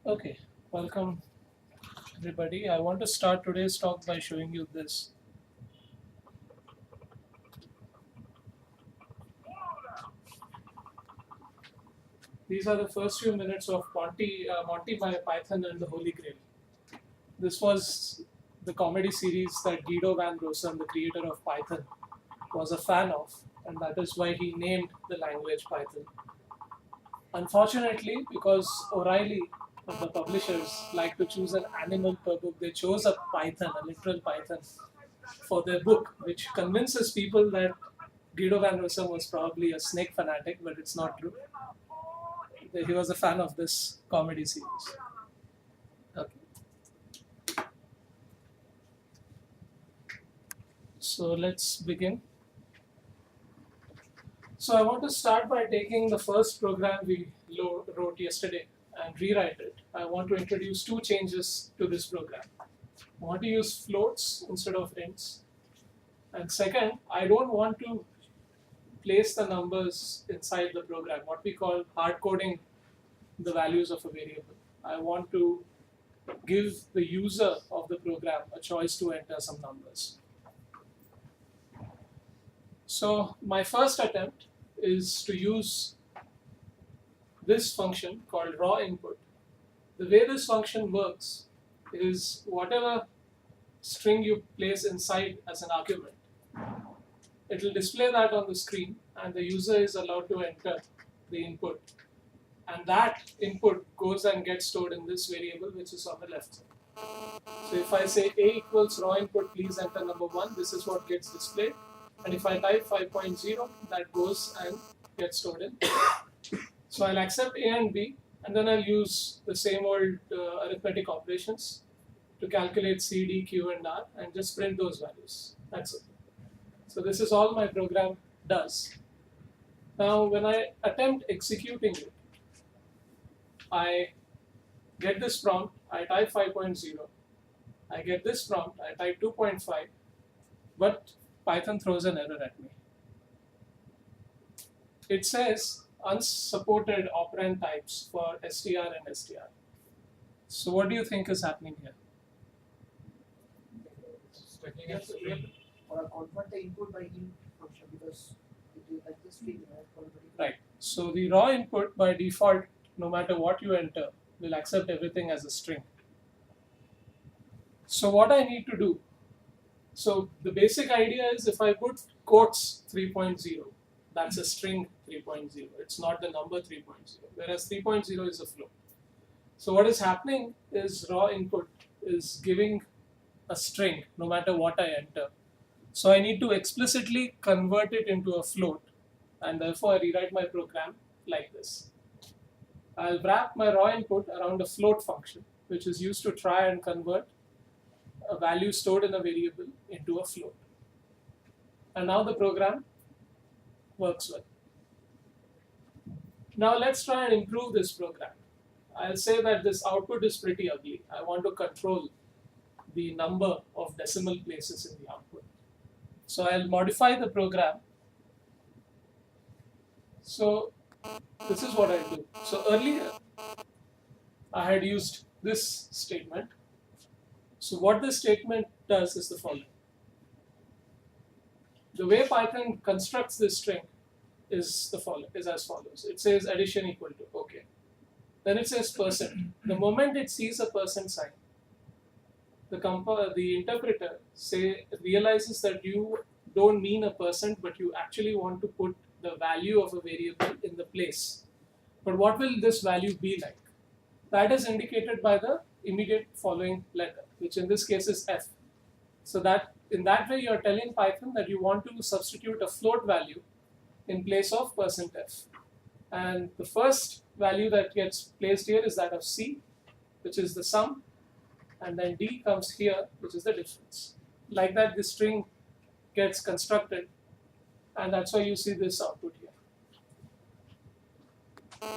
Okay, welcome everybody. I want to start today's talk by showing you this. These are the first few minutes of Monty by Python and the Holy Grail. This was the comedy series that Guido van Rossum, the creator of Python, was a fan of, and that is why he named the language Python. Unfortunately, because O'Reilly, the publishers, like to choose an animal per book, they chose a python, a literal python, for their book, which convinces people that Guido van Rossum was probably a snake fanatic, but it's not true. He was a fan of this comedy series. Okay. So let's begin. So I want to start by taking the first program we wrote yesterday and rewrite it. I want to introduce two changes to this program. I want to use floats instead of ints. And second, I don't want to place the numbers inside the program, what we call hard coding the values of a variable. I want to give the user of the program a choice to enter some numbers. So my first attempt is to use this function called raw input. The way this function works is whatever string you place inside as an argument, it will display that on the screen and the user is allowed to enter the input. And that input goes and gets stored in this variable which is on the left side. So if I say a equals raw input, please enter number 1, this is what gets displayed. And if I type 5.0, that goes and gets stored in. So I'll accept a and b, and then I'll use the same old arithmetic operations to calculate c, d, q, and r, and just print those values. That's it. So this is all my program does. Now when I attempt executing it, I get this prompt, I type 5.0, I get this prompt, I type 2.5, but Python throws an error at me. It says unsupported operand types for str and str. So what do you think is happening here? Or convert the input by int function because it is like this string, Right. So the raw input by default, no matter what you enter, will accept everything as a string. So what I need to do, so the basic idea is if I put quotes 3.0, that's a string 3.0. It's not the number 3.0, whereas 3.0 is a float. So what is happening is raw input is giving a string no matter what I enter. So I need to explicitly convert it into a float, and therefore I rewrite my program like this. I'll wrap my raw input around a float function, which is used to try and convert a value stored in a variable into a float. And now the program works well. Now let's try and improve this program. I'll say that this output is pretty ugly. I want to control the number of decimal places in the output. So I'll modify the program. So this is what I do. So earlier I had used this statement. So what this statement does is the following. The way Python constructs this string is as follows. It says addition equal to, okay. Then it says %. The moment it sees a % sign, the interpreter realizes that you don't mean a %, but you actually want to put the value of a variable in the place. But what will this value be like? That is indicated by the immediate following letter, which in this case is f. So that in that way you're telling Python that you want to substitute a float value in place of %f. And the first value that gets placed here is that of c, which is the sum, and then d comes here, which is the difference. Like that, this string gets constructed, and that's why you see this output here.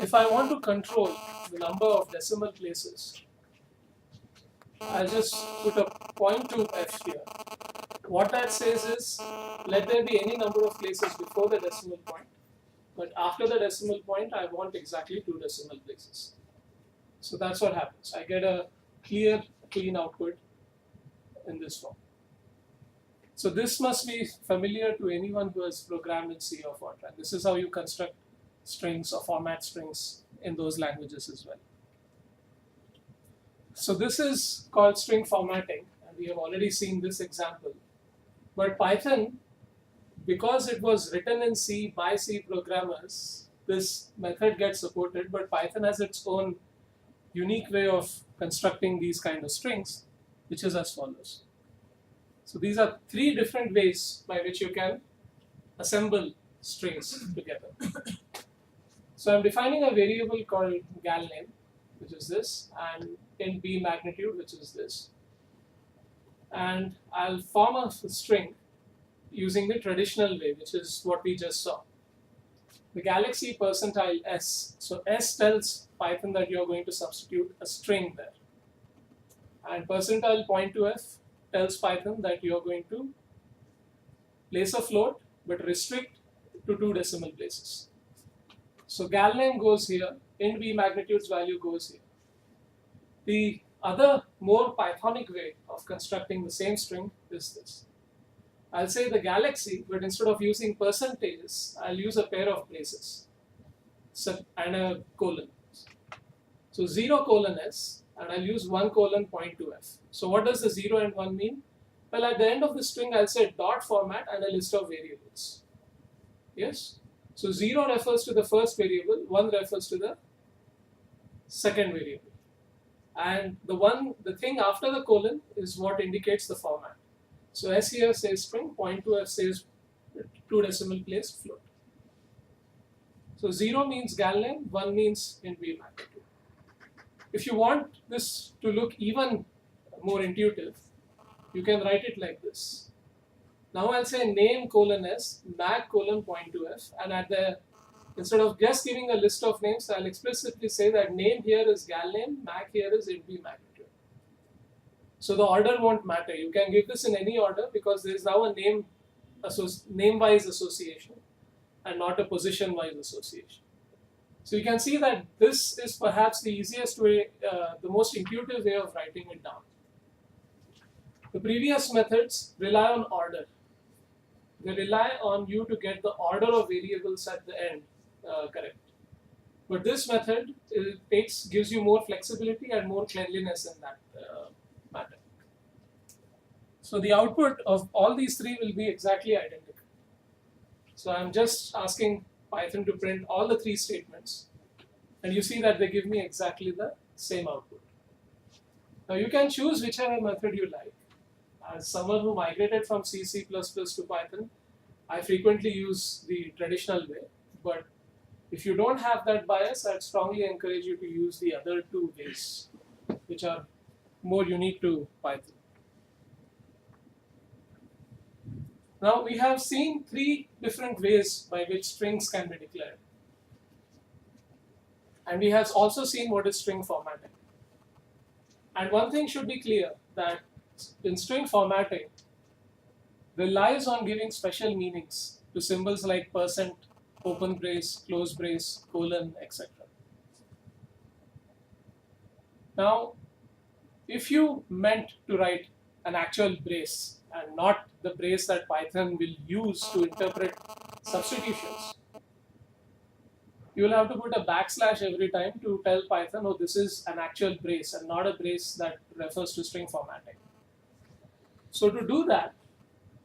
If I want to control the number of decimal places, I'll just put a point to f here. What that says is, let there be any number of places before the decimal point, but after the decimal point, I want exactly 2 decimal places. So that's what happens. I get a clear, clean output in this form. So this must be familiar to anyone who has programmed in C or Fortran. This is how you construct strings or format strings in those languages as well. So this is called string formatting, and we have already seen this example. But Python, because it was written in C by C programmers, this method gets supported, but Python has its own unique way of constructing these kind of strings, which is as follows. So these are three different ways by which you can assemble strings together. So I'm defining a variable called gal name, which is this, and int b magnitude, which is this. And I'll form a string using the traditional way, which is what we just saw. The galaxy percentile s. So s tells Python that you're going to substitute a string there. And percentile point to f tells Python that you're going to place a float, but restrict to 2 decimal places. So gal name goes here, int b magnitude's value goes here. The other more Pythonic way of constructing the same string is this. I'll say the galaxy, but instead of using percentages, I'll use a pair of braces and a colon. So 0 colon s, and I'll use 1 colon point to f. So what does the 0 and 1 mean? Well, at the end of the string, I'll say dot format and a list of variables. Yes? So 0 refers to the first variable, 1 refers to the second variable. And the thing after the colon is what indicates the format. So s here says string, point to f says 2 decimal place float. So 0 means gal name, 1 means int b magnitude. If you want this to look even more intuitive, you can write it like this. Now I'll say name colon s, mag colon point to f, and instead of just giving a list of names, I'll explicitly say that name here is gal name, mag here is int b magnitude. So the order won't matter. You can give this in any order because there is now a name-wise association and not a position-wise association. So you can see that this is perhaps the easiest way, the most intuitive way of writing it down. The previous methods rely on order. They rely on you to get the order of variables at the end correct. But this method gives you more flexibility and more cleanliness in that matter. So the output of all these three will be exactly identical. So I'm just asking Python to print all the three statements, and you see that they give me exactly the same output. Now you can choose whichever method you like. As someone who migrated from C, C++ to Python, I frequently use the traditional way, but if you don't have that bias, I'd strongly encourage you to use the other two ways, which are more unique to Python. Now we have seen three different ways by which strings can be declared. And we have also seen what is string formatting. And one thing should be clear, that in string formatting relies on giving special meanings to symbols like percent, open brace, close brace, colon, etc. Now, if you meant to write an actual brace and not the brace that Python will use to interpret substitutions, you will have to put a backslash every time to tell Python, oh, this is an actual brace and not a brace that refers to string formatting. So to do that,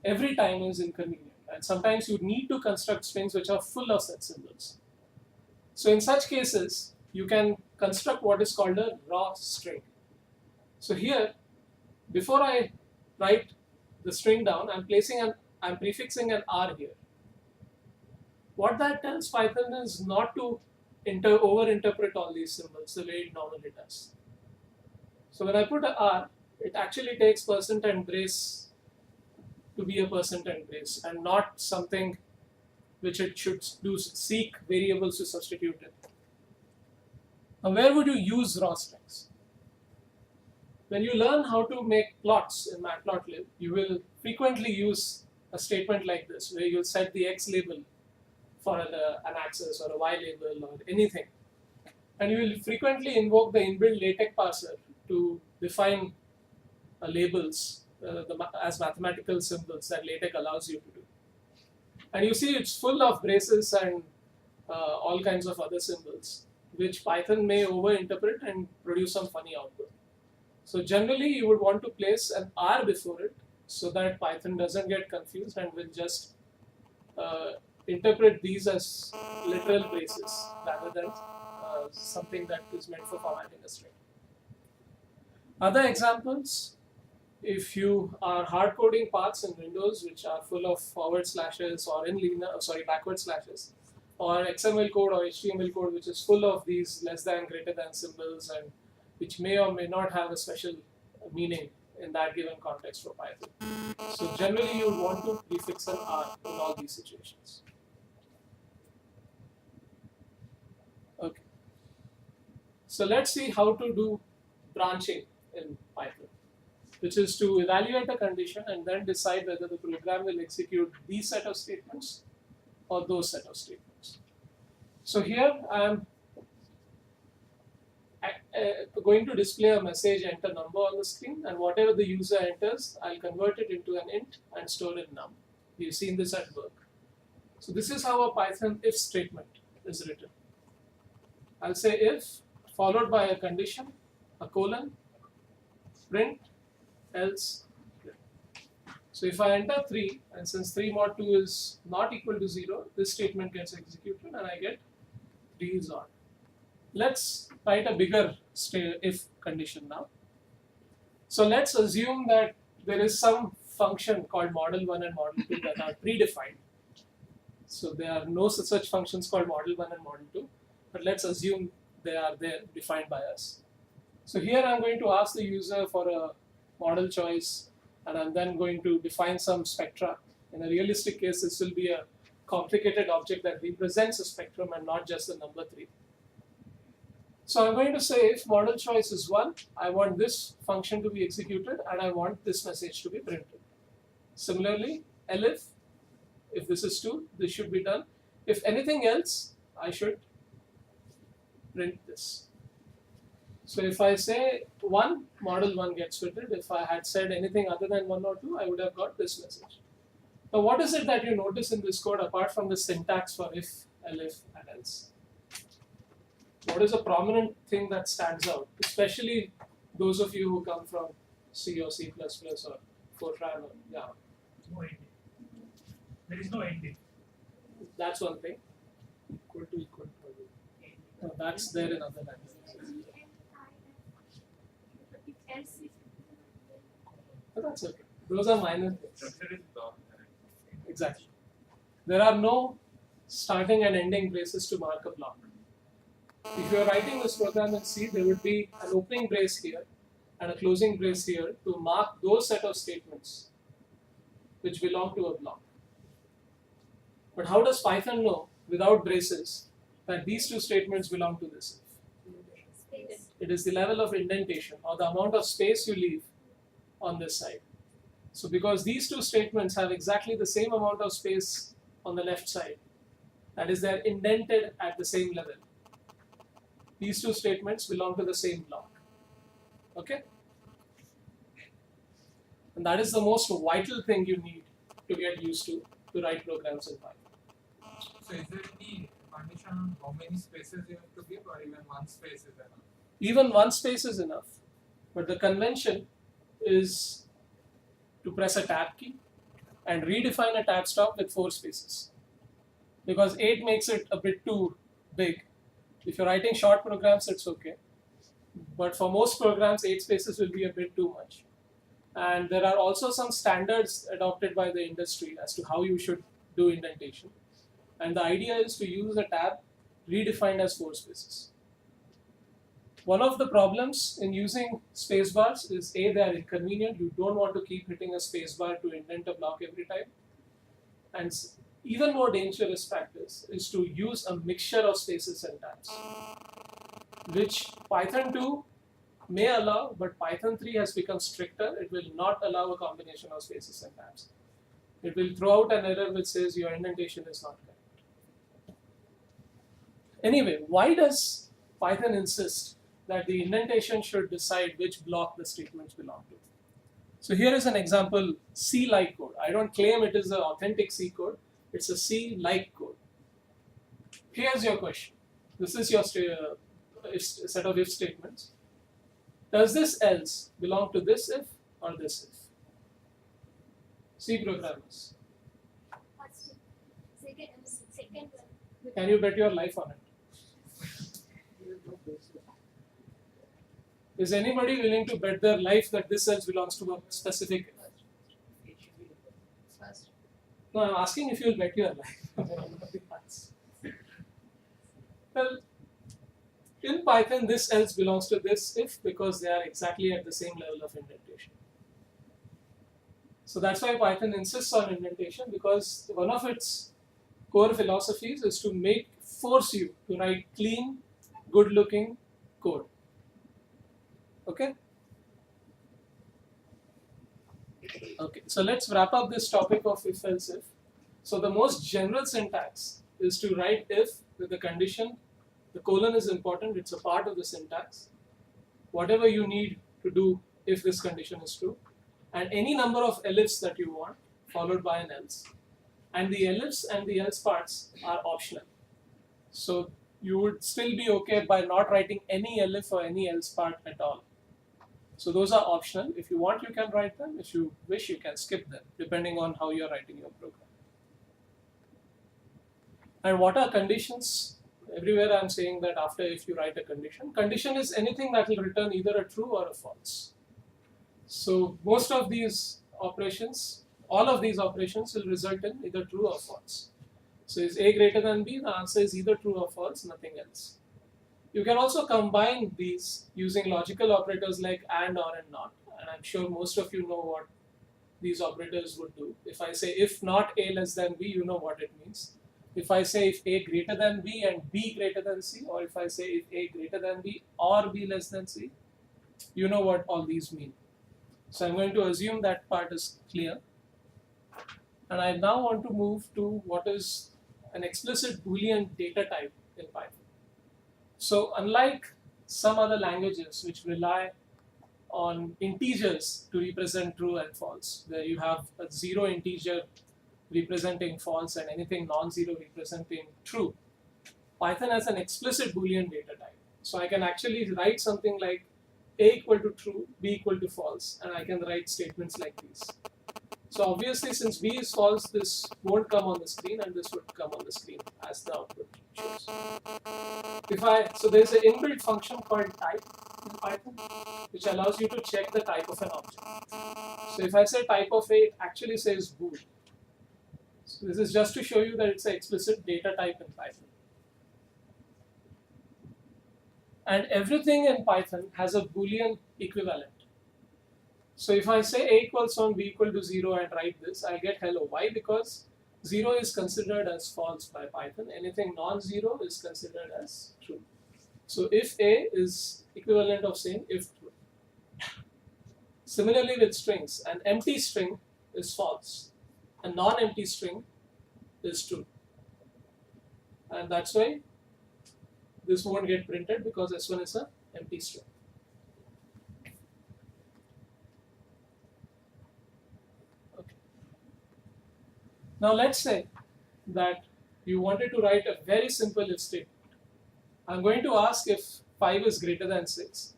every time is inconvenient. And sometimes you need to construct strings which are full of such symbols. So in such cases, you can construct what is called a raw string. So here, before I write the string down, I'm prefixing an R here. What that tells Python is not to over-interpret all these symbols the way it normally does. So when I put a R, it actually takes percent and brace to be a percent and brace, and not something which it should do seek variables to substitute in. Now where would you use raw strings? When you learn how to make plots in Matplotlib, you will frequently use a statement like this, where you'll set the X label for an axis or a Y label or anything. And you will frequently invoke the inbuilt LaTeX parser to define labels as mathematical symbols that LaTeX allows you to do. And you see it's full of braces and all kinds of other symbols, which Python may overinterpret and produce some funny output. So generally you would want to place an R before it so that Python doesn't get confused and will just interpret these as literal braces rather than something that is meant for formatting a string. Other examples, if you are hard coding paths in Windows which are full of forward slashes or backward slashes, or XML code or HTML code which is full of these less than, greater than symbols and which may or may not have a special meaning in that given context for Python. So generally you want to prefix an R in all these situations. Okay. So let's see how to do branching in Python, which is to evaluate a condition and then decide whether the program will execute these set of statements or those set of statements. So here I am going to display a message enter number on the screen, and whatever the user enters, I'll convert it into an int and store it num. We've seen this at work. So this is how a Python if statement is written. I'll say if followed by a condition, a colon, print, else. So if I enter 3, and since 3 mod 2 is not equal to 0, this statement gets executed and I get 3 is odd. Let's write a bigger if condition now. So let's assume that there is some function called model 1 and model 2 that are predefined. So there are no such functions called model 1 and model 2, but let's assume they are there defined by us. So here I'm going to ask the user for a model choice, and I'm then going to define some spectra. In a realistic case, this will be a complicated object that represents a spectrum and not just the number 3. So I'm going to say if model choice is 1, I want this function to be executed and I want this message to be printed. Similarly, elif, if this is 2, this should be done. If anything else, I should print this. So if I say 1, model 1 gets printed. If I had said anything other than 1 or 2, I would have got this message. Now what is it that you notice in this code apart from the syntax for if, elif, and else? What is a prominent thing that stands out, especially those of you who come from C or C++ or Fortran or Java? No ending. There is no ending. That's one thing. Equal to. No, that's there in other languages. But that's okay. Those are minor things. Exactly. There are no starting and ending braces to mark a block. If you are writing this program in C, there would be an opening brace here and a closing brace here to mark those set of statements which belong to a block. But how does Python know, without braces, that these two statements belong to this if? It is the level of indentation or the amount of space you leave on this side. So because these two statements have exactly the same amount of space on the left side, that is, they are indented at the same level. These two statements belong to the same block. Okay? And that is the most vital thing you need to get used to write programs in Python. So is there any condition on how many spaces you have to give, or even one space is enough? Even one space is enough, but the convention is to press a tab key and redefine a tab stop with 4 spaces. Because 8 makes it a bit too big. If you're writing short programs, it's okay. But for most programs, 8 spaces will be a bit too much. And there are also some standards adopted by the industry as to how you should do indentation. And the idea is to use a tab redefined as 4 spaces. One of the problems in using spacebars is A, they are inconvenient. You don't want to keep hitting a spacebar to indent a block every time. And even more dangerous practice is to use a mixture of spaces and tabs, which Python 2 may allow, but Python 3 has become stricter. It will not allow a combination of spaces and tabs. It will throw out an error which says your indentation is not correct. Anyway, why does Python insists that the indentation should decide which block the statements belong to. So here is an example C-like code. I don't claim it is an authentic C code. It's a C-like code. Here's your question. This is your set of if statements. Does this else belong to this if or this if? C programmers. Second one. Can you bet your life on it? There is no basis. Is anybody willing to bet their life that this else belongs to a specific? It should be first. No, I'm asking if you'll bet your life. Well, in Python, this else belongs to this if because they are exactly at the same level of indentation. So that's why Python insists on indentation, because one of its core philosophies is to force you to write clean, good-looking code. Okay? Okay, so let's wrap up this topic of if-else if. So the most general syntax is to write if with the condition. The colon is important, it's a part of the syntax. Whatever you need to do if this condition is true. And any number of ellipses that you want, followed by an else. And the ellipse and the else parts are optional. So you would still be okay by not writing any ellipse or any else part at all. So those are optional. If you want, you can write them. If you wish, you can skip them, depending on how you're writing your program. And what are conditions? Everywhere I'm saying that after if you write a condition is anything that will return either a true or a false. So most of these operations, all of these operations will result in either true or false. So is A greater than B? The answer is either true or false, nothing else. You can also combine these using logical operators like and, or, and not. And I'm sure most of you know what these operators would do. If I say if not A less than B, you know what it means. If I say if A greater than B and B greater than C, or if I say if A greater than B or B less than C, you know what all these mean. So I'm going to assume that part is clear. And I now want to move to what is an explicit Boolean data type in Python. So unlike some other languages which rely on integers to represent true and false, where you have a zero integer representing false and anything non-zero representing true, Python has an explicit Boolean data type. So I can actually write something like A equal to true, B equal to false, and I can write statements like these. So obviously, since B is false, this won't come on the screen, and this would come on the screen as the output shows. So there's an inbuilt function called type in Python, which allows you to check the type of an object. So if I say type of A, it actually says bool. So this is just to show you that it's an explicit data type in Python. And everything in Python has a Boolean equivalent. So if I say A equals 1, B equal to 0 and write this, I'll get hello. Why? Because 0 is considered as false by Python. Anything non-zero is considered as true. So if A is equivalent of saying if true. Similarly with strings, an empty string is false. A non-empty string is true. And that's why this won't get printed, because S1 is an empty string. Okay. Now let's say that you wanted to write a very simple if statement. I'm going to ask if 5 is greater than 6.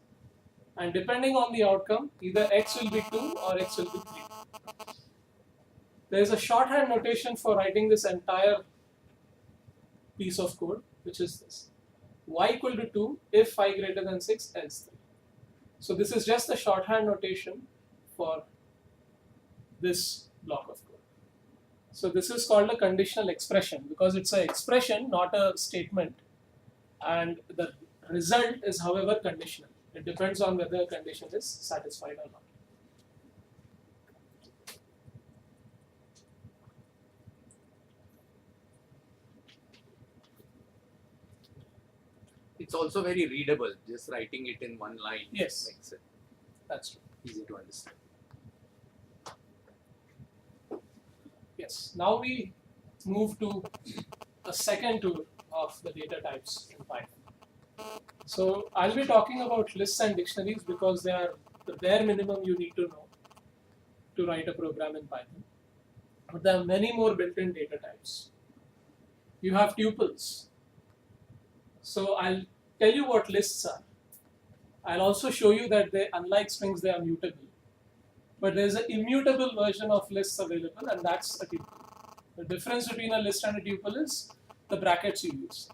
And depending on the outcome, either x will be 2 or x will be 3. There is a shorthand notation for writing this entire piece of code, which is this. Y equal to 2 if 5 greater than 6, else 3. So this is just the shorthand notation for this block of code. So this is called a conditional expression, because it's an expression, not a statement. And the result is, however, conditional. It depends on whether a condition is satisfied or not. It's also very readable, just writing it in one line. Yes. Makes it That's true. easy to understand. Yes. Now we move to a second tool of the data types in Python. So I'll be talking about lists and dictionaries because they are the bare minimum you need to know to write a program in Python. But there are many more built-in data types. You have tuples. So I'll tell you what lists are. I'll also show you that they, unlike strings, they are mutable. But there's an immutable version of lists available, and that's a tuple. The difference between a list and a tuple is the brackets you use.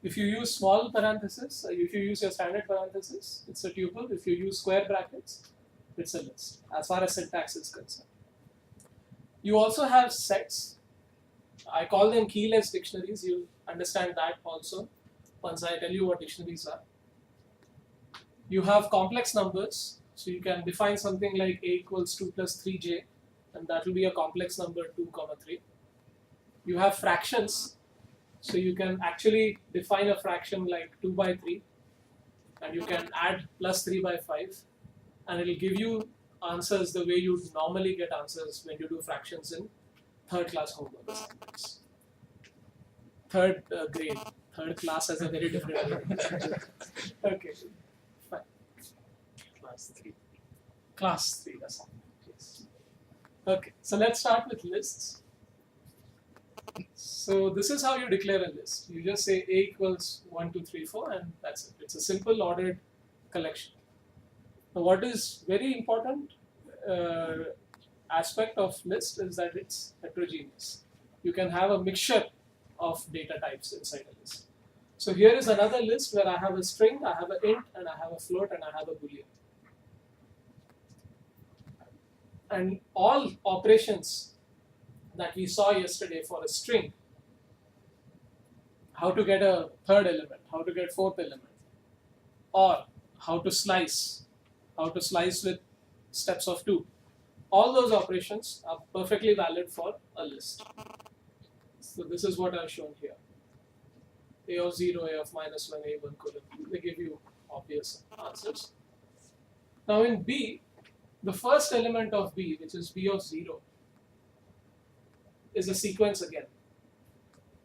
If you use small parentheses, if you use your standard parentheses, it's a tuple. If you use square brackets, it's a list, as far as syntax is concerned. You also have sets. I call them keyless dictionaries. You'll understand that also once I tell you what dictionaries are. You have complex numbers. So you can define something like a equals 2 plus 3j, and that will be a complex number 2, 3. You have fractions. So you can actually define a fraction like 2 by 3, and you can add plus 3 by 5, and it will give you answers the way you normally get answers when you do fractions in third class homework assignments. Third grade. Third class has a very different name. Okay, fine. Class 3 assignment, yes. Okay, so let's start with lists. So this is how you declare a list. You just say a equals 1, 2, 3, 4, and that's it. It's a simple ordered collection. Now what is very important aspect of list is that it's heterogeneous. You can have a mixture of data types inside a list. So here is another list where I have a string, I have an int, and I have a float, and I have a boolean. And all operations that we saw yesterday for a string, how to get a third element, how to get fourth element, or how to slice with steps of 2. All those operations are perfectly valid for a list. So this is what I've shown here. A of 0, A of minus 1, A1 colon 2. They give you obvious answers. Now in B, the first element of B, which is B of 0, is a sequence again.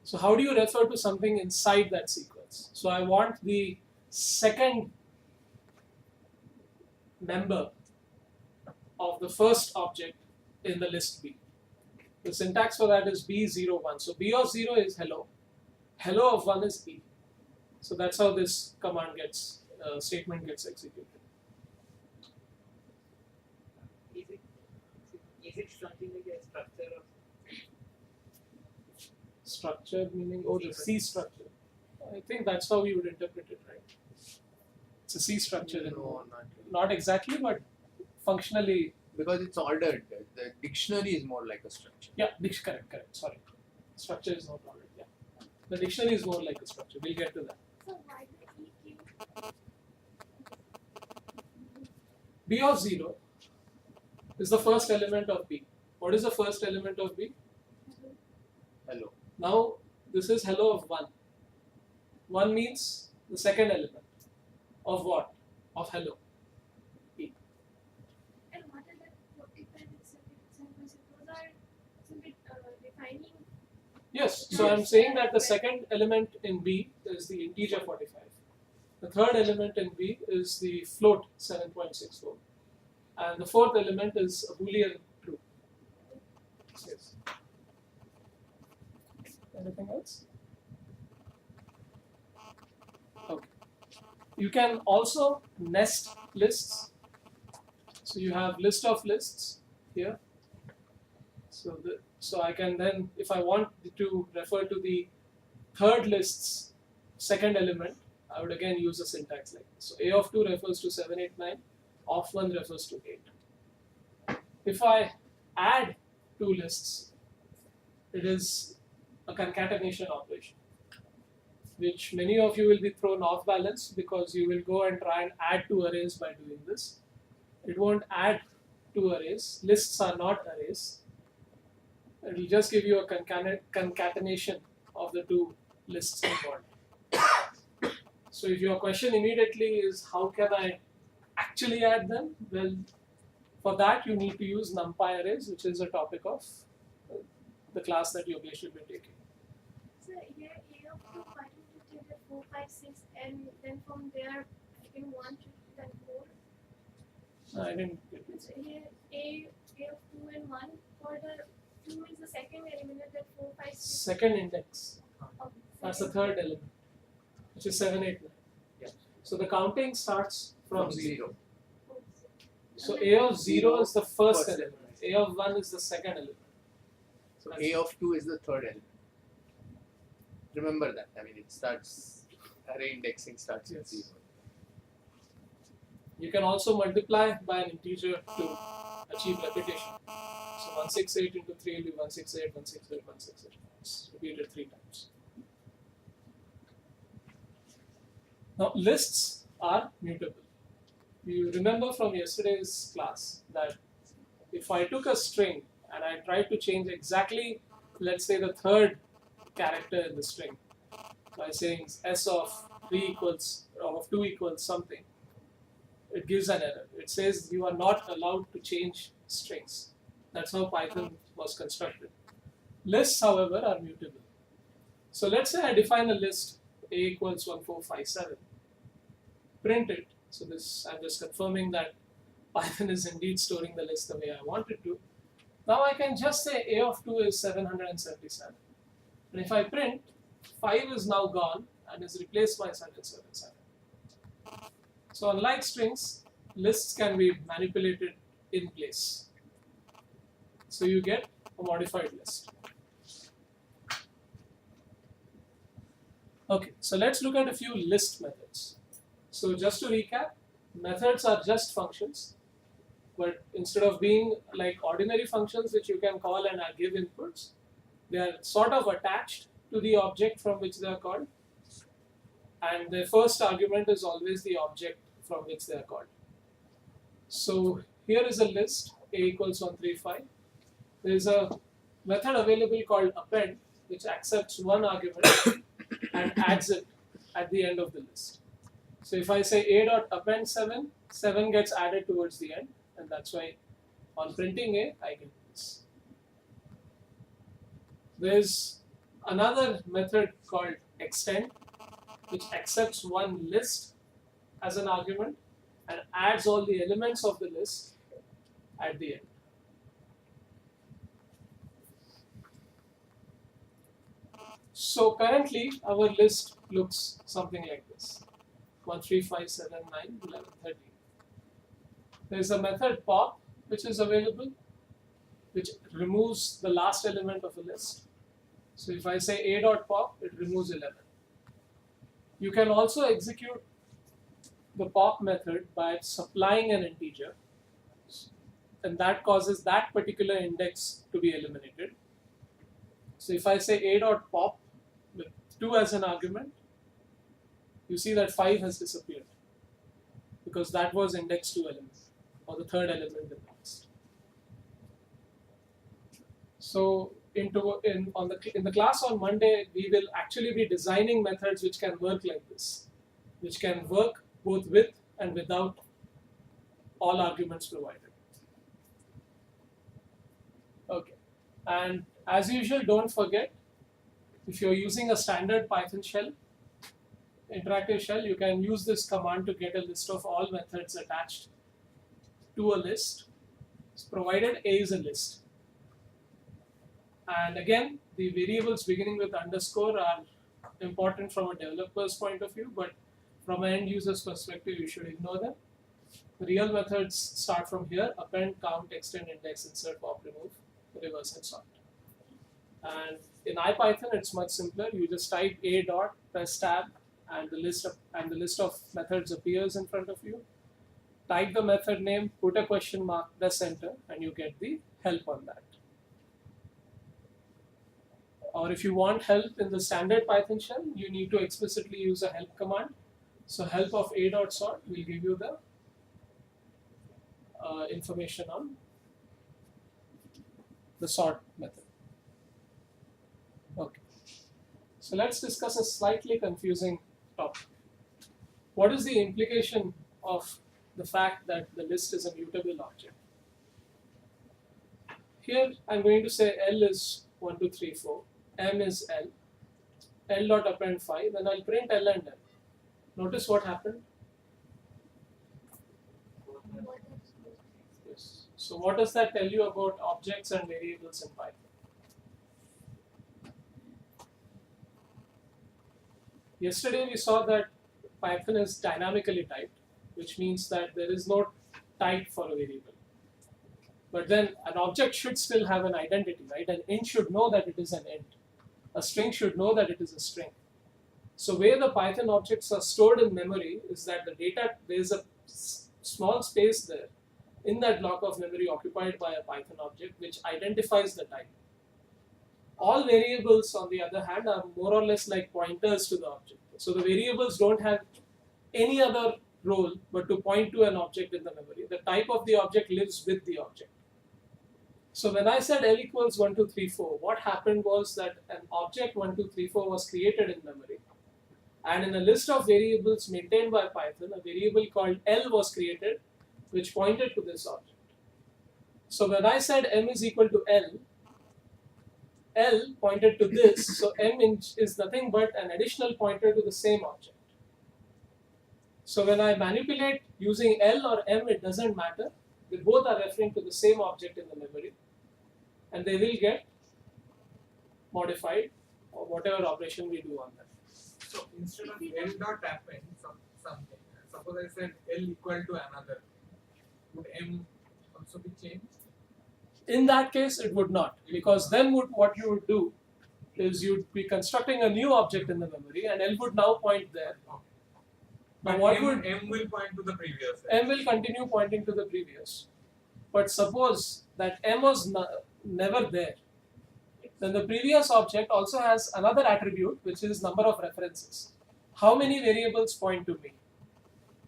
So how do you refer to something inside that sequence? So I want the second member of the first object in the list B. The syntax for that is B01. So B of 0 is hello. Hello of 1 is E. So that's how this command statement gets executed. Is it something like a structure of Structure meaning, oh, the C structure. I think that's how we would interpret it, right? It's a C structure. No, not really. Not exactly, but functionally. Because it's ordered. The dictionary is more like a structure. Yeah, correct. Sorry. Structure is not ordered. Yeah. The dictionary is more like a structure. We'll get to that. So why the EQ? B of 0 is the first element of B. What is the first element of B? Hello. Now, this is hello of 1. 1 means the second element. Of what? Of hello. E. And what are the 45 and 77%? Those are some bit defining. Yes, so I'm saying that the second element in B is the integer 45. The third element in B is the float 7.64. And the fourth element is a Boolean true. Yes. Anything else? Okay. You can also nest lists. So you have list of lists here. So I can then, if I want to refer to the third list's second element, I would again use a syntax like this. So A of 2 refers to 7, 8, 9. Of 1 refers to 8. If I add two lists, it is a concatenation operation, which many of you will be thrown off balance because you will go and try and add two arrays by doing this. It won't add two arrays. Lists are not arrays. It will just give you a concatenation of the two lists involved. So if your question immediately is how can I actually add them? Well, for that you need to use NumPy arrays, which is a topic of the class that Yogesh will be taking. So here A of 2, why don't you take the 4, 5, 6, and then from there I can 1, 2, 3, and 4. No, I didn't get it. So here A of 2 and 1 for the 2 is the second element, that 4, 5, 6. Second index. Of That's the second. third element, which is 7, 8, 9. Yeah. So the counting starts from From 0. 4, So A of 0 is the first First element. element. A of 1 is the second element. So A of 2 is the third element. Remember that. I mean, it starts, array indexing starts with Yes. 0. You can also multiply by an integer to achieve repetition. So 168 into 3 will be 168, 168, 168. It's repeated 3 times. Now lists are mutable. You remember from yesterday's class that if I took a string and I tried to change exactly, let's say, the third character in the string by saying s of 3 equals, or of 2 equals something, it gives an error. It says you are not allowed to change strings. That's how Python was constructed. Lists, however, are mutable. So let's say I define a list a equals 1457. Print it. So this, I'm just confirming that Python is indeed storing the list the way I want it to. Now I can just say a of 2 is 777. And if I print, 5 is now gone and is replaced by 777. So unlike strings, lists can be manipulated in place. So you get a modified list. Okay, so let's look at a few list methods. So just to recap, methods are just functions, but instead of being like ordinary functions which you can call and give inputs, they are sort of attached to the object from which they are called, and the first argument is always the object from which they are called. So here is a list, a equals 135. There is a method available called append, which accepts one argument and adds it at the end of the list. So if I say a dot append 7, 7 gets added towards the end, and that's why on printing a, I get this. There's another method called extend, which accepts one list as an argument and adds all the elements of the list at the end. So currently our list looks something like this: 1, 3, 5, 7, 9, 11, 13. There is a method pop which is available, which removes the last element of a list. So if I say a dot pop, it removes 11. You can also execute the pop method by supplying an integer, and that causes that particular index to be eliminated. So if I say a dot pop with 2 as an argument, you see that 5 has disappeared because that was index 2 element, or the third element in the list. So in the class on Monday, we will actually be designing methods which can work like this, which can work both with and without all arguments provided. Okay, and as usual, don't forget, if you're using a standard Python shell, interactive shell, you can use this command to get a list of all methods attached to a list, provided a is a list. And again, the variables beginning with underscore are important from a developer's point of view, but from an end user's perspective, you should ignore them. The real methods start from here: append, count, extend, index, insert, pop, remove, reverse, and sort. And in IPython, it's much simpler. You just type a dot, press tab, and the list of methods appears in front of you. Type the method name, put a question mark, press enter, and you get the help on that. Or if you want help in the standard Python shell, you need to explicitly use a help command. So help of a dot sort will give you the information on the sort method. Okay. So let's discuss a slightly confusing topic. What is the implication of the fact that the list is a mutable object? Here I'm going to say L is 1, 2, 3, 4, M is L, L dot append phi, then I'll print L and M. Notice what happened? Yes. So what does that tell you about objects and variables in Python? Yesterday we saw that Python is dynamically typed, which means that there is no type for a variable. But then an object should still have an identity, right? An int should know that it is an int. A string should know that it is a string. So where the Python objects are stored in memory is that the data, there is a small space there in that block of memory occupied by a Python object which identifies the type. All variables, on the other hand, are more or less like pointers to the object. So the variables don't have any other role but to point to an object in the memory. The type of the object lives with the object. So when I said L equals 1, 2, 3, 4, what happened was that an object 1, 2, 3, 4 was created in memory. And in a list of variables maintained by Python, a variable called L was created which pointed to this object. So when I said M is equal to L pointed to this, so M is nothing but an additional pointer to the same object. So when I manipulate using L or M, it doesn't matter. They both are referring to the same object in the memory, and they will get modified or whatever operation we do on that. So instead of L dot append something, suppose I said L equal to another, would M also be changed? In that case, it would not, because then what you would do is you'd be constructing a new object in the memory, and L would now point there. Okay. Now But what M, would M will point to the previous. M will continue pointing to the previous. But suppose that M was never there, then the previous object also has another attribute which is number of references. How many variables point to me?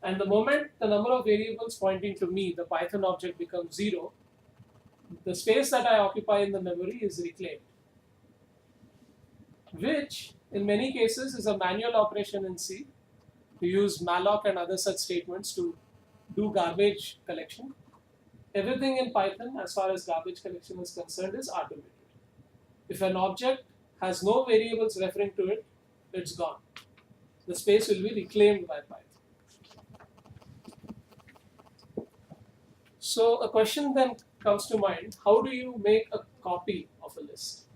And the moment the number of variables pointing to me, the Python object becomes 0, the space that I occupy in the memory is reclaimed, which in many cases is a manual operation in C. We use malloc and other such statements to do garbage collection. Everything in Python, as far as garbage collection is concerned, is automated. If an object has no variables referring to it, it's gone. The space will be reclaimed by Python. So a question then comes to mind, how do you make a copy of a list?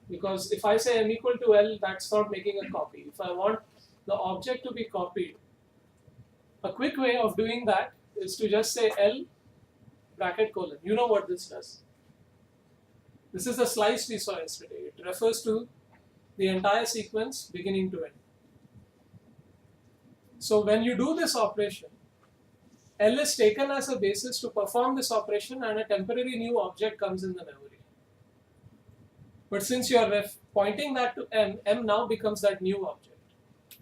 Because if I say M equal to L, that's not making a copy. If I want the object to be copied, a quick way of doing that is to just say L bracket colon. You know what this does. This is the slice we saw yesterday. It refers to the entire sequence beginning to end. So when you do this operation, L is taken as a basis to perform this operation, and a temporary new object comes in the memory. But since you are pointing that to M, M now becomes that new object.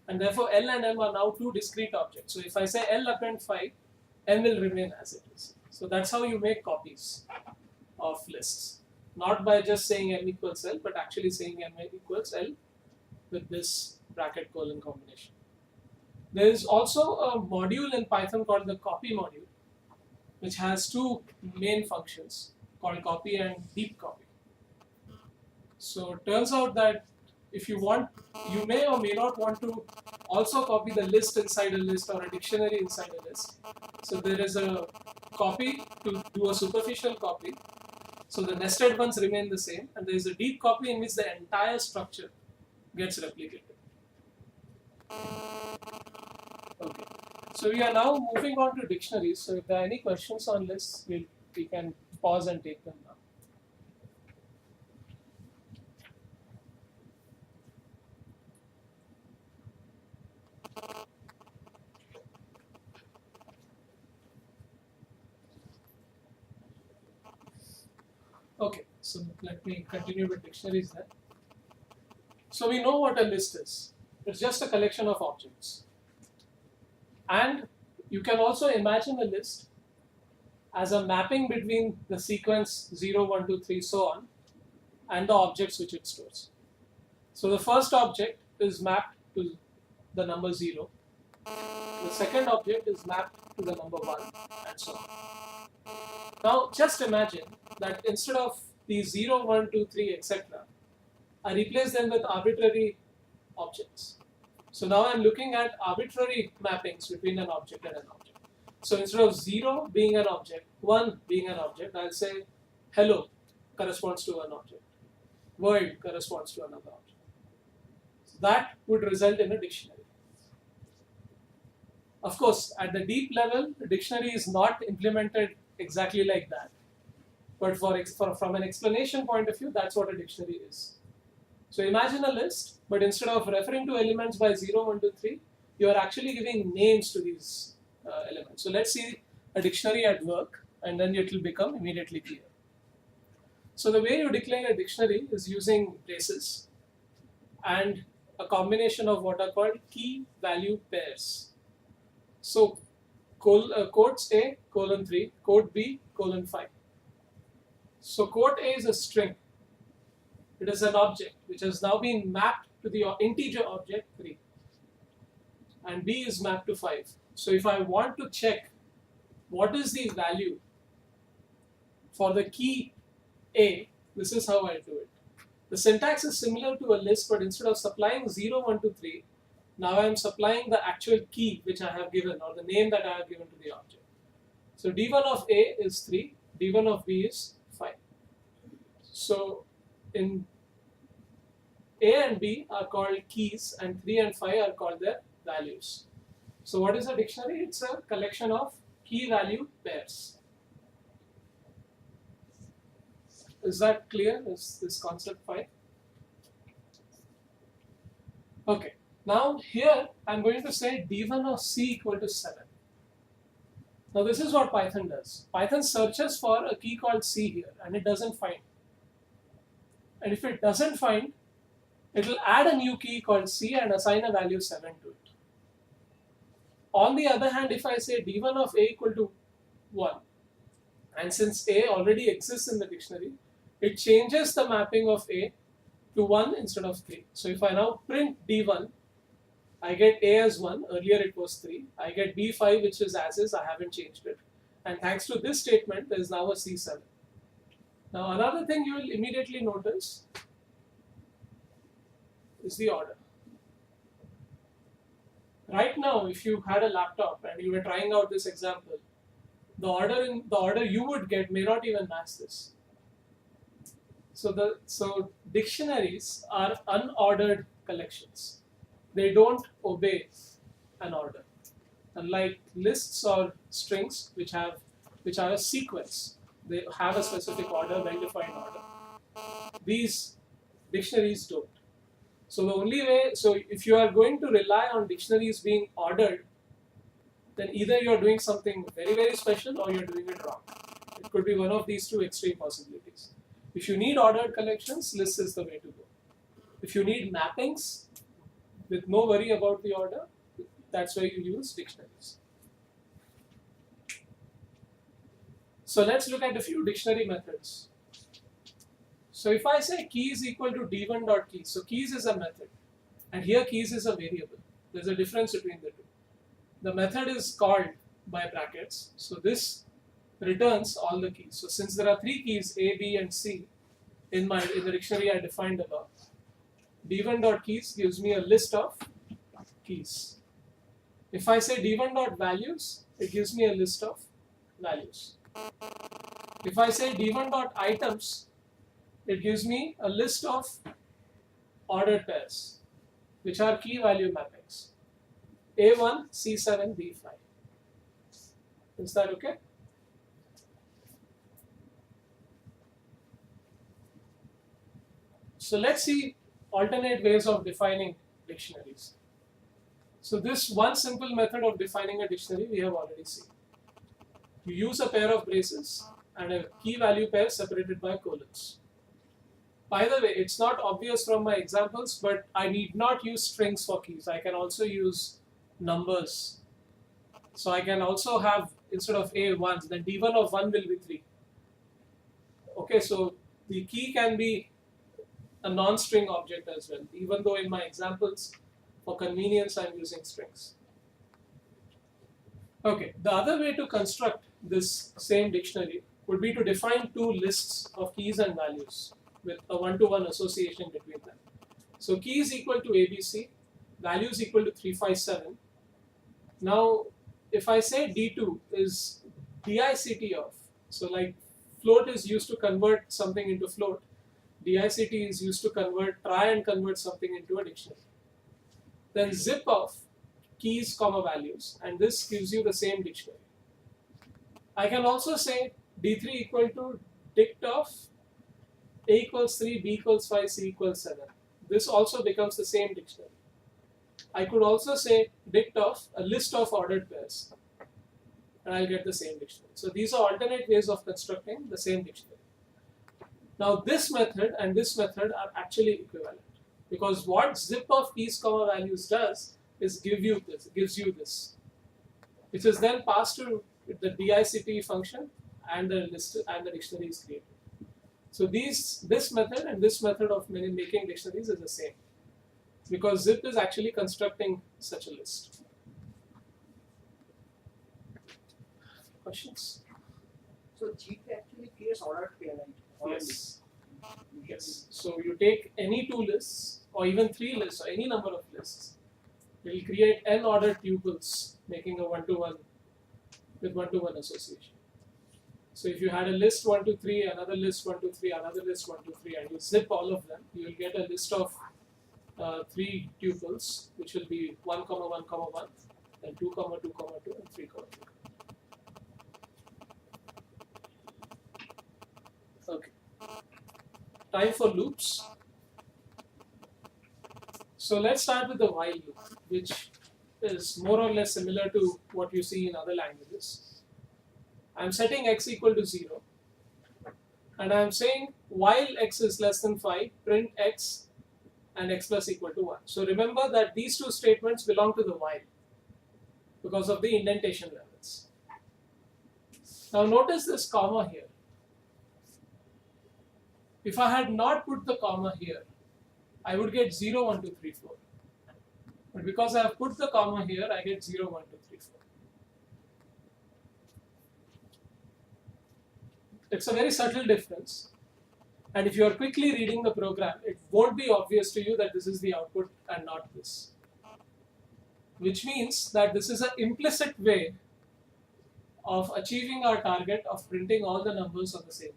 And therefore L and M are now two discrete objects. So if I say L append phi, M will remain as it is. So that's how you make copies of lists. Not by just saying M equals L, but actually saying M equals L with this bracket colon combination. There is also a module in Python called the copy module, which has two main functions called copy and deep copy. So it turns out that if you want, you may or may not want to also copy the list inside a list or a dictionary inside a list. So there is a copy to do a superficial copy. So the nested ones remain the same, and there is a deep copy in which the entire structure gets replicated. Okay. So we are now moving on to dictionaries. So if there are any questions on lists, we can pause and take them now. Okay, so let me continue with dictionaries then. So we know what a list is. It's just a collection of objects. And you can also imagine a list as a mapping between the sequence 0, 1, 2, 3, so on, and the objects which it stores. So the first object is mapped to the number 0. The second object is mapped to the number 1, and so on. Now just imagine that instead of these 0, 1, 2, 3, etc., I replace them with arbitrary objects. So now I'm looking at arbitrary mappings between an object and an object. So instead of 0 being an object, 1 being an object, I'll say hello corresponds to an object, world corresponds to another object. So that would result in a dictionary. Of course, at the deep level, the dictionary is not implemented exactly like that. But from an explanation point of view, that's what a dictionary is. So imagine a list, but instead of referring to elements by 0, 1, 2, 3, you are actually giving names to these elements. So let's see a dictionary at work, and then it will become immediately clear. So the way you declare a dictionary is using braces and a combination of what are called key-value pairs. So quotes A, colon 3, quote B, colon 5. So quote A is a string. It is an object which has now been mapped to the integer object 3. And B is mapped to 5. So if I want to check what is the value for the key A, this is how I do it. The syntax is similar to a list, but instead of supplying 0, 1, 2, 3, now I am supplying the actual key which I have given, or the name that I have given to the object. So d1 of A is 3, d1 of B is 5. So in A and B are called keys, and 3 and 5 are called their values. So what is a dictionary? It's a collection of key-value pairs. Is that clear? Is this concept fine? Okay. Now here I'm going to say d1 of C equal to 7. Now this is what Python does. Python searches for a key called C here, and it doesn't find. And if it doesn't find, it will add a new key called C and assign a value 7 to it. On the other hand, if I say d1 of A equal to 1, and since A already exists in the dictionary, it changes the mapping of A to 1 instead of 3. So if I now print d1, I get A as 1, earlier it was 3. I get B5, which is as is, I haven't changed it. And thanks to this statement, there is now a C7. Now another thing you will immediately notice is the order. Right now, if you had a laptop and you were trying out this example, the order you would get may not even match this. So dictionaries are unordered collections. They don't obey an order. Unlike lists or strings, which are a sequence, they have a specific order, well-defined order. These dictionaries don't. So the only way, so if you are going to rely on dictionaries being ordered, then either you're doing something very, very special or you're doing it wrong. It could be one of these two extreme possibilities. If you need ordered collections, lists is the way to go. If you need mappings with no worry about the order, that's where you use dictionaries. So let's look at a few dictionary methods. So if I say keys equal to d1.keys, so keys is a method, and here keys is a variable. There's a difference between the two. The method is called by brackets, so this returns all the keys. So since there are 3 keys, A, B, and C, in the dictionary I defined above, d1.keys gives me a list of keys. If I say d1.values, it gives me a list of values. If I say d1.items, it gives me a list of ordered pairs, which are key value mappings. A1, C7, B5. Is that okay? So let's see alternate ways of defining dictionaries. So this one simple method of defining a dictionary we have already seen. You use a pair of braces and a key value pair separated by colons. By the way, it's not obvious from my examples, but I need not use strings for keys. I can also use numbers. So I can also have, instead of A, 1, then d1 of 1 will be 3. Okay, so the key can be a non-string object as well, even though in my examples, for convenience, I'm using strings. Okay, the other way to construct this same dictionary would be to define 2 lists of keys and values with a one-to-one association between them. So key is equal to ABC, value is equal to 357. Now, if I say D2 is DICT of, so like float is used to convert something into float, DICT is used to try and convert something into a dictionary. Then zip of keys, comma values, and this gives you the same dictionary. I can also say D3 equal to dict of A equals 3, B equals 5, C equals 7. This also becomes the same dictionary. I could also say dict of a list of ordered pairs, and I'll get the same dictionary. So these are alternate ways of constructing the same dictionary. Now this method and this method are actually equivalent, because what zip of keys, comma values does is gives you this, which is then passed to the DICT function, and the list and the dictionary is created. So this method and this method of making dictionaries is the same, because zip is actually constructing such a list. Questions? So G actually creates ordered pair, right? Ordered Yes. list. Yes. So you take any two lists, or even three lists, or any number of lists. It will create n ordered tuples, making a one-to-one with one-to-one association. So if you had a list 1, 2, 3, another list 1, 2, 3, another list 1, 2, 3, and you zip all of them, you will get a list of 3 tuples, which will be 1, 1, 1, then 2, 2, 2, and 3, 2. Okay. Time for loops. So let's start with the while loop, which is more or less similar to what you see in other languages. I'm setting x equal to 0, and I'm saying while x is less than 5, print x and x plus equal to 1. So remember that these two statements belong to the while because of the indentation levels. Now notice this comma here. If I had not put the comma here, I would get 0, 1, 2, 3, 4. But because I have put the comma here, I get 0, 1, 2, 3, 4. It's a very subtle difference, and if you are quickly reading the program, it won't be obvious to you that this is the output and not this. Which means that this is an implicit way of achieving our target of printing all the numbers on the same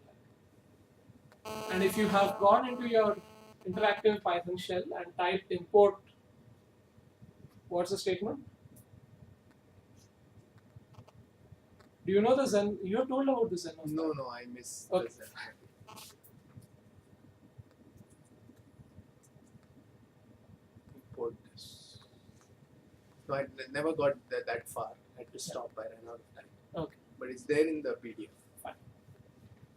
line. And if you have gone into your interactive Python shell and typed import, what's the statement? Do you know the Zen? You have told about the Zen of No, I missed Okay. the Zen. Import this. No, I never got that far. I had to stop. I ran out of time. Okay. But it's there in the PDF.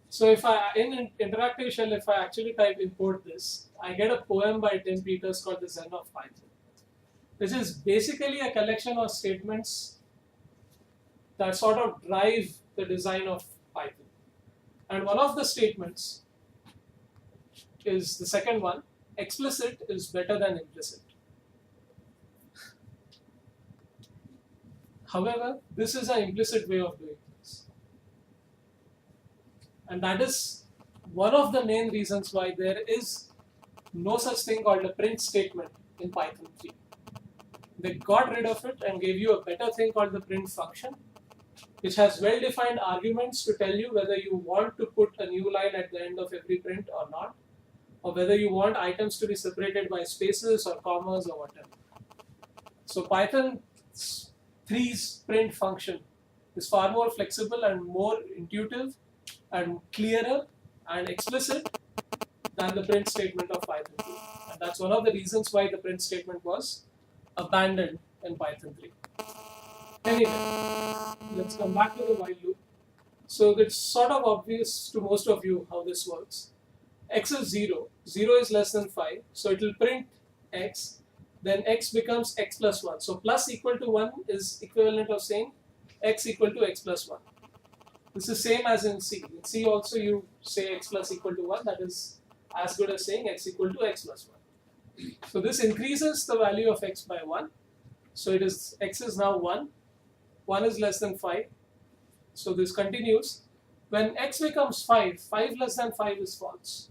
So if in interactive shell, if I actually type import this, I get a poem by Tim Peters called the Zen of Python, which is basically a collection of statements that sort of drive the design of Python. And one of the statements is the second one: explicit is better than implicit. However, this is an implicit way of doing things. And that is one of the main reasons why there is no such thing called a print statement in Python 3. They got rid of it and gave you a better thing called the print function, which has well-defined arguments to tell you whether you want to put a new line at the end of every print or not, or whether you want items to be separated by spaces or commas or whatever. So Python 3's print function is far more flexible and more intuitive and clearer and explicit than the print statement of Python 3. And that's one of the reasons why the print statement was abandoned in Python 3. Anyway, let's come back to the while loop. So it's sort of obvious to most of you how this works. X is 0, 0 is less than 5, so it will print x, then x becomes x plus 1. So plus equal to 1 is equivalent of saying x equal to x plus 1. This is same as in C. In C also you say x plus equal to 1, that is as good as saying x equal to x plus 1. So this increases the value of x by 1. So it is x is now 1, 1 is less than 5. So this continues. When x becomes 5, 5 less than 5 is false.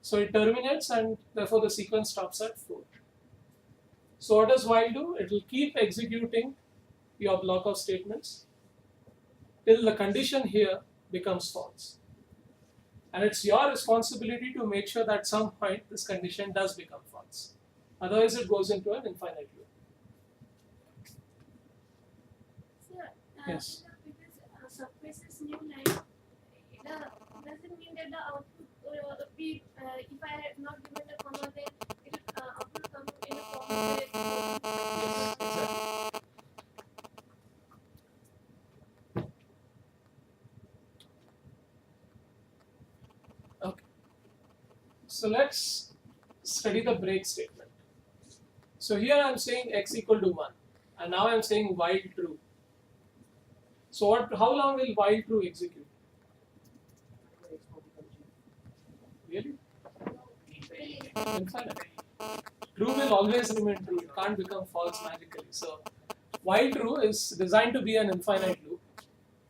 So it terminates and therefore the sequence stops at 4. So what does while do? It will keep executing your block of statements till the condition here becomes false. And it's your responsibility to make sure that at some point this condition does become false. Otherwise it goes into an infinite loop. Sir, Yes. in the previous subtraces new line, does it mean that the output if I had not given the comma, then it output come in a form where Yes, exactly. Okay. So let's study the break statement. So here I'm saying x equal to 1 and now I'm saying while true. So how long will while true execute? Really? Infinite. True will always remain true. It can't become false magically. So while true is designed to be an infinite loop.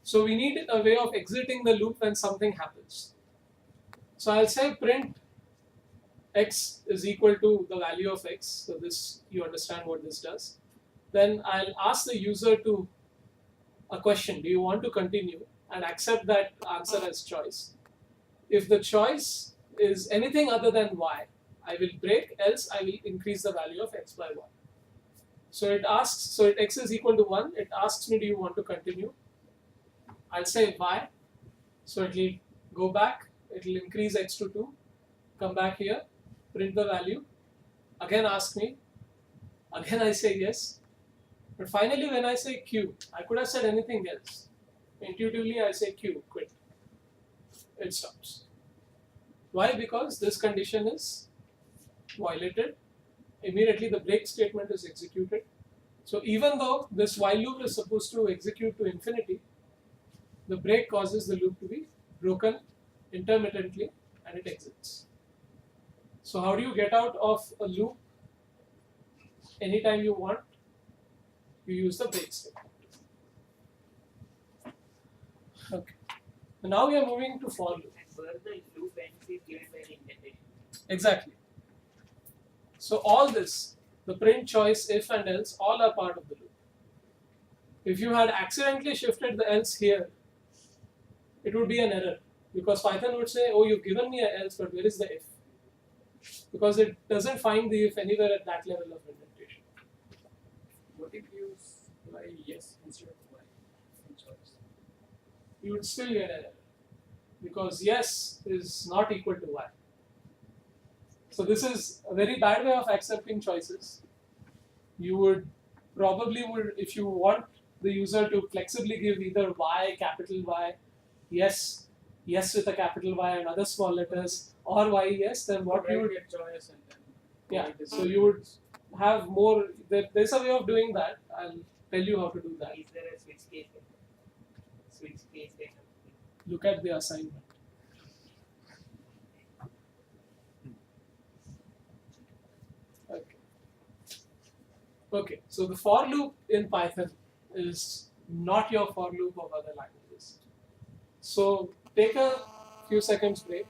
So we need a way of exiting the loop when something happens. So I'll say print x is equal to the value of x. So this, you understand what this does. Then I'll ask the user to a question. Do you want to continue? And accept that answer as choice. If the choice is anything other than y, I will break, else I will increase the value of x by 1. So it asks, so x is equal to 1, it asks me, do you want to continue? I'll say y, so it will go back, it will increase x to 2, come back here, print the value, again ask me, again I say yes, but finally when I say q, I could have said anything else. Intuitively I say q, quit. It stops. Why? Because this condition is violated. Immediately the break statement is executed. So even though this while loop is supposed to execute to infinity, the break causes the loop to be broken intermittently and it exits. So how do you get out of a loop anytime you want? You use the break statement. Okay. Now we are moving to for loop. And where the loop ends is given by the indentation. Exactly. So all this, the print, choice, if and else, all are part of the loop. If you had accidentally shifted the else here, it would be an error. Because Python would say, oh, you've given me a else, but where is the if? Because it doesn't find the if anywhere at that level of indentation. What if you apply yes instead of y in choice? You would still get an error. Because yes is not equal to y. So this is a very bad way of accepting choices. You would probably, if you want the user to flexibly give either y, capital Y, yes, yes with a capital Y and other small letters, or y yes, then what you would, get choice and then yeah, so you would have more, there's a way of doing that. I'll tell you how to do that. Is there a switch case? Switch case kind of thing. Look at the assignment. Okay. Okay, so the for loop in Python is not your for loop of other languages. So take a few seconds break.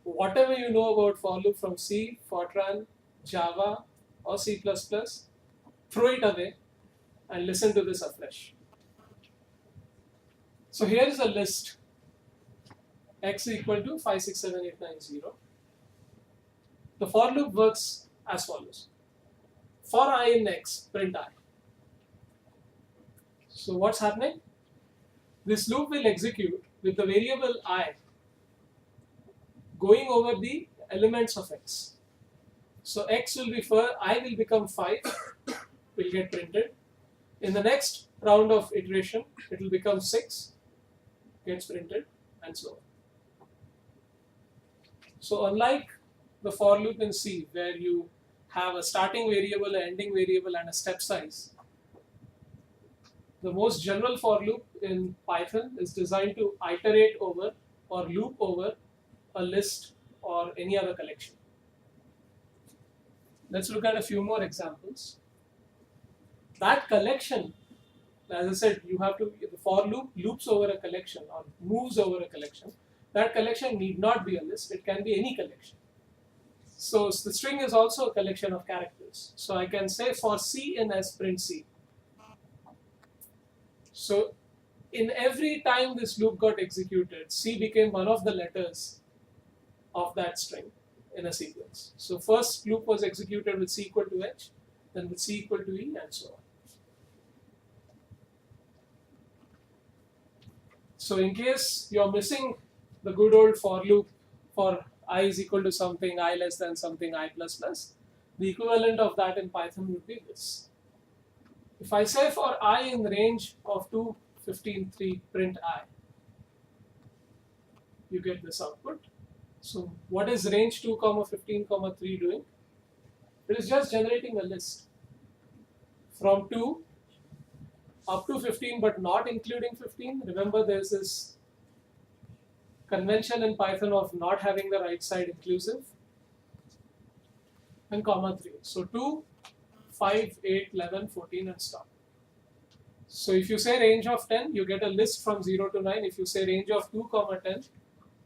Whatever you know about for loop from C, Fortran, Java, or C++, throw it away and listen to this afresh. So here is a list. X equal to 567890. The for loop works as follows. For I in X, print I. So what's happening? This loop will execute with the variable I going over the elements of X. So X will be I will become 5, will get printed. In the next round of iteration, it will become 6, gets printed, and so on. So unlike the for loop in C, where you have a starting variable, an ending variable, and a step size, the most general for loop in Python is designed to iterate over or loop over a list or any other collection. Let's look at a few more examples. That collection, as I said, you have to, the for loop loops over a collection or moves over a collection, that collection need not be a list, it can be any collection. So the string is also a collection of characters. So I can say for C in S print C. So in every time this loop got executed, C became one of the letters of that string in a sequence. So first loop was executed with C equal to H, then with C equal to E, and so on. So in case you're missing the good old for loop for I is equal to something, I less than something, I plus plus, the equivalent of that in Python would be this. If I say for I in the range of 2, 15, 3, print I, you get this output. So what is range 2, 15, 3 doing? It is just generating a list from 2 up to 15 but not including 15. Remember there's this convention in Python of not having the right side inclusive, and comma 3. So 2, 5, 8, 11, 14 and stop. So if you say range of 10, you get a list from 0 to 9. If you say range of 2, 10,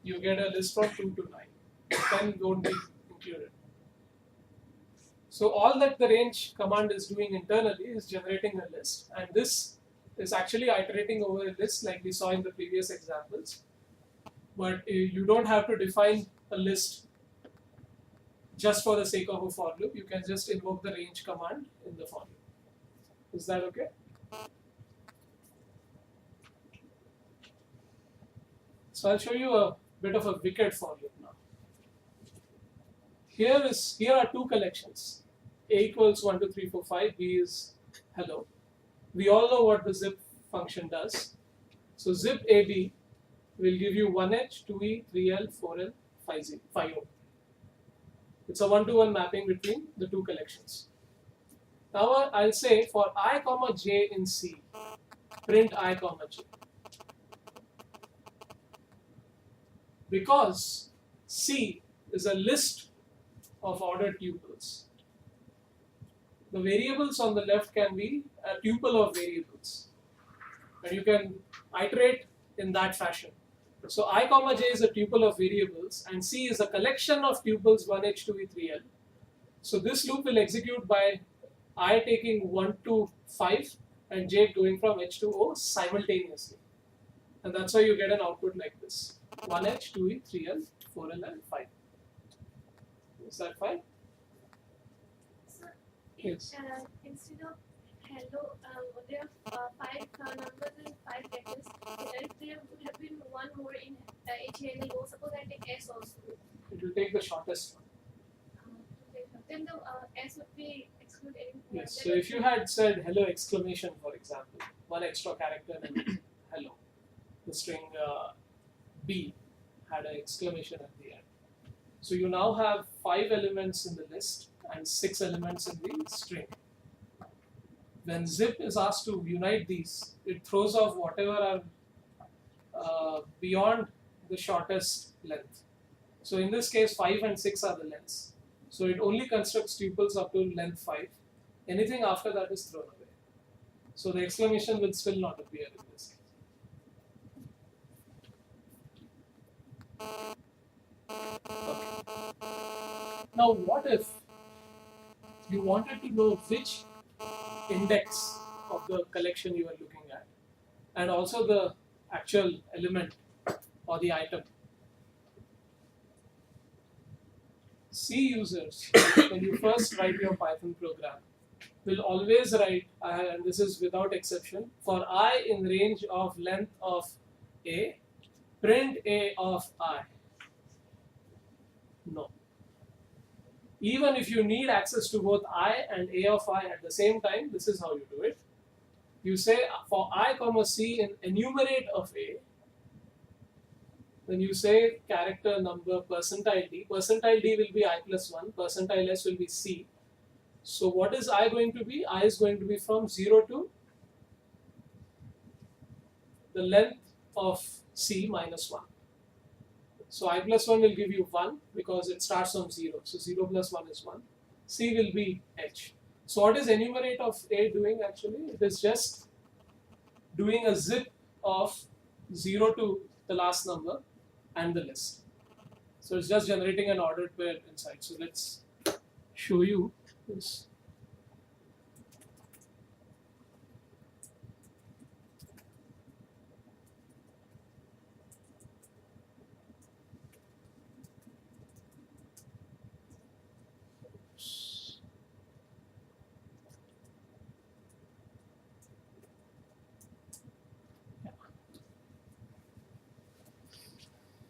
you get a list from 2 to 9. 10 won't be included. So all that the range command is doing internally is generating a list, and this is actually iterating over a list like we saw in the previous examples. But you don't have to define a list just for the sake of a for loop. You can just invoke the range command in the for loop. Is that okay? So I'll show you a bit of a wicked for loop now. Here are two collections. A equals 1, 2, 3, 4, 5. B is hello. We all know what the zip function does. So zip AB will give you 1H, 2E, 3L, 4L, 5O. It's a one-to-one mapping between the two collections. Now I'll say for I comma j in C, print I comma j. Because C is a list of ordered tuples, the variables on the left can be a tuple of variables, and you can iterate in that fashion. So I comma j is a tuple of variables, and C is a collection of tuples 1h, 2e, 3l. So this loop will execute by I taking 1 to 5 and j going from h to o simultaneously, and that's why you get an output like this: 1h, 2e, 3l, 4l, and 5. Is that fine? So, Yes. instead of hello, there are 5 numbers and 5 letters. If there would have been one more in H, A, and O, suppose I take S also. It will take the shortest one. Then the S would be excluded. Yes. So if you had said hello exclamation, for example, one extra character in hello, the string B had an exclamation at the end. So you now have 5 elements in the list and 6 elements in the string. When zip is asked to unite these, it throws off whatever are beyond the shortest length. So in this case, 5 and 6 are the lengths. So it only constructs tuples up to length 5. Anything after that is thrown away. So the exclamation will still not appear in this case. Okay. Now what if you wanted to know which index of the collection you are looking at, and also the actual element or the item? C users, when you first write your Python program, will always write, and this is without exception, for I in range of length of A, print A of I. No. Even if you need access to both I and A of I at the same time, this is how you do it. You say for I comma C in enumerate of A, then you say character number percentile D. Percentile D will be I plus 1, percentile S will be C. So what is I going to be? I is going to be from 0 to the length of C minus 1. So I plus 1 will give you 1 because it starts from 0. So 0 plus 1 is 1. C will be H. So what is enumerate of A doing actually? It is just doing a zip of 0 to the last number and the list. So it's just generating an ordered pair inside. So let's show you this.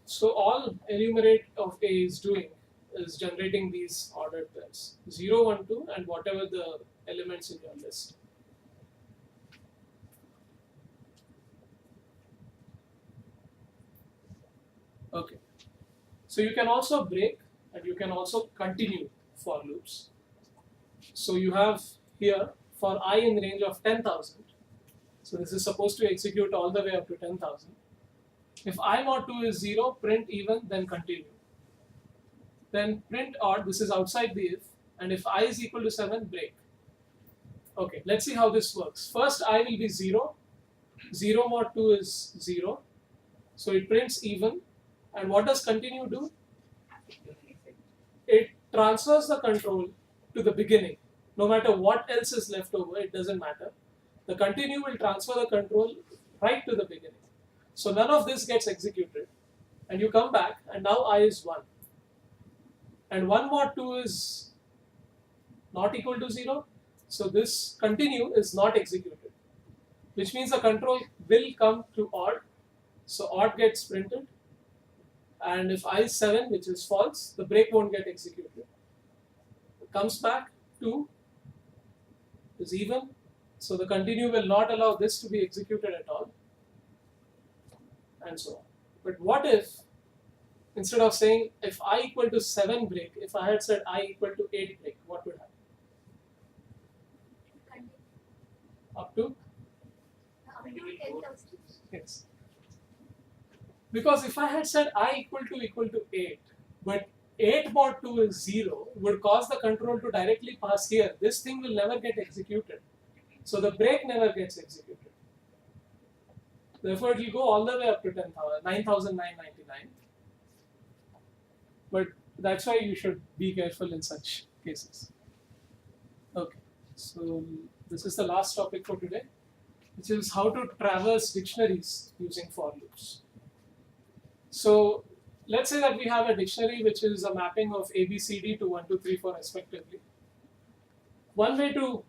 So all enumerate of A is doing is generating these ordered pairs 0, 1, 2, and whatever the elements in your list. Okay. So you can also break and you can also continue for loops. So you have here for I in the range of 10,000. So this is supposed to execute all the way up to 10,000. If I mod 2 is 0, print even, then continue. Then print odd, this is outside the if, and if I is equal to 7, break. Okay, let's see how this works. First I will be 0, 0 mod 2 is 0, so it prints even, and what does continue do? It transfers the control to the beginning. No matter what else is left over, it doesn't matter. The continue will transfer the control right to the beginning. So none of this gets executed, and you come back, and now I is 1. And 1 mod 2 is not equal to 0, so this continue is not executed, which means the control will come to odd, so odd gets printed, and if I is 7, which is false, the break won't get executed. It comes back, 2 is even, so the continue will not allow this to be executed at all, and so on. But what if, instead of saying if I equal to 7 break, if I had said I equal to 8 break, what would happen? Up to? Up to 10,000. Yes. Because if I had said I equal to 8, but 8 mod 2 is 0, would cause the control to directly pass here. This thing will never get executed. So the break never gets executed. Therefore, it will go all the way up to 9,999. But that's why you should be careful in such cases. Okay, so this is the last topic for today, which is how to traverse dictionaries using for loops. So let's say that we have a dictionary which is a mapping of A, B, C, D to 1, 2, 3, 4 respectively. One way to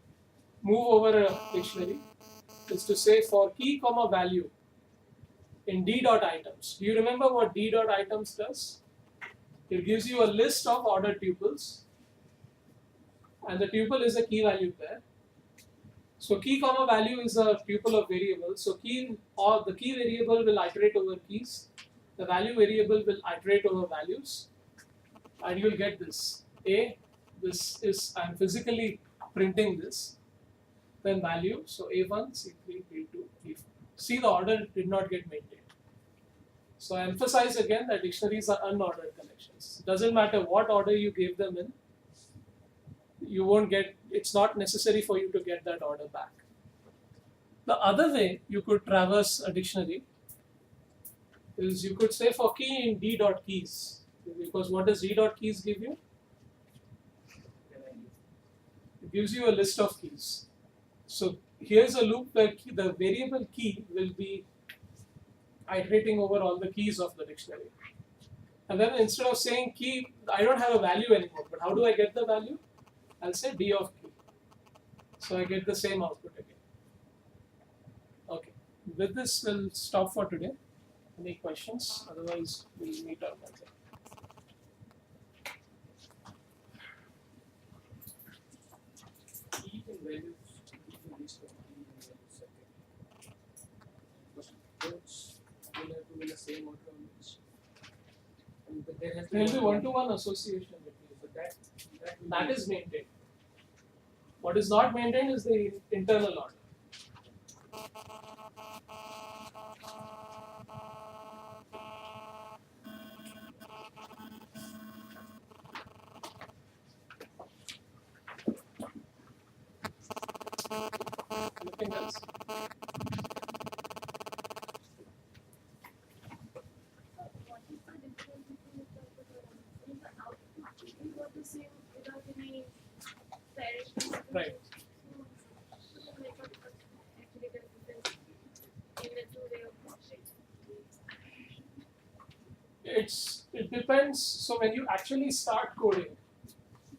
move over a dictionary is to say for key comma value in D dot items. Do you remember what D dot items does? It gives you a list of ordered tuples, and the tuple is a key value pair. So key comma value is a tuple of variables. So key or the key variable will iterate over keys. The value variable will iterate over values, and you'll get this. A, this is, I'm physically printing this. Then value, so A1, C3, B2, B4. See, the order did not get maintained. So I emphasize again that dictionaries are unordered collections. It doesn't matter what order you gave them in, you won't get, it's not necessary for you to get that order back. The other way you could traverse a dictionary is you could say for key in D dot keys, because what does D dot keys give you? It gives you a list of keys. So here's a loop where the variable key will be iterating over all the keys of the dictionary. And then instead of saying key, I don't have a value anymore, but how do I get the value? I'll say D of key. So I get the same output again. Okay, with this we'll stop for today. Any questions? Otherwise, we'll meet on Monday. Key and values give you list of key and values separately. But words will have to be the same order on which. But there has to There will be one-to-one association between. So that That is maintained. What is not maintained is the internal order. Anything else? What is Right. It depends. So when you actually start coding,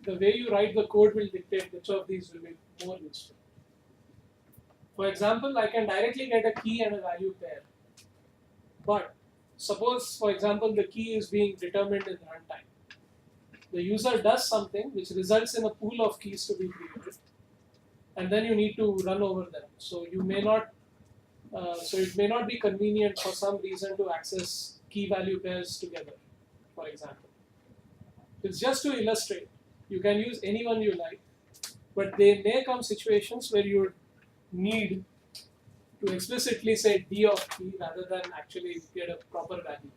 the way you write the code will dictate which of these will be more useful. For example, I can directly get a key and a value pair. But suppose, for example, the key is being determined in runtime. The user does something which results in a pool of keys to be created, and then you need to run over them. So you may not. So it may not be convenient for some reason to access key value pairs together, for example. It's just to illustrate. You can use anyone you like, but there may come situations where you need to explicitly say D of key rather than actually get a proper value.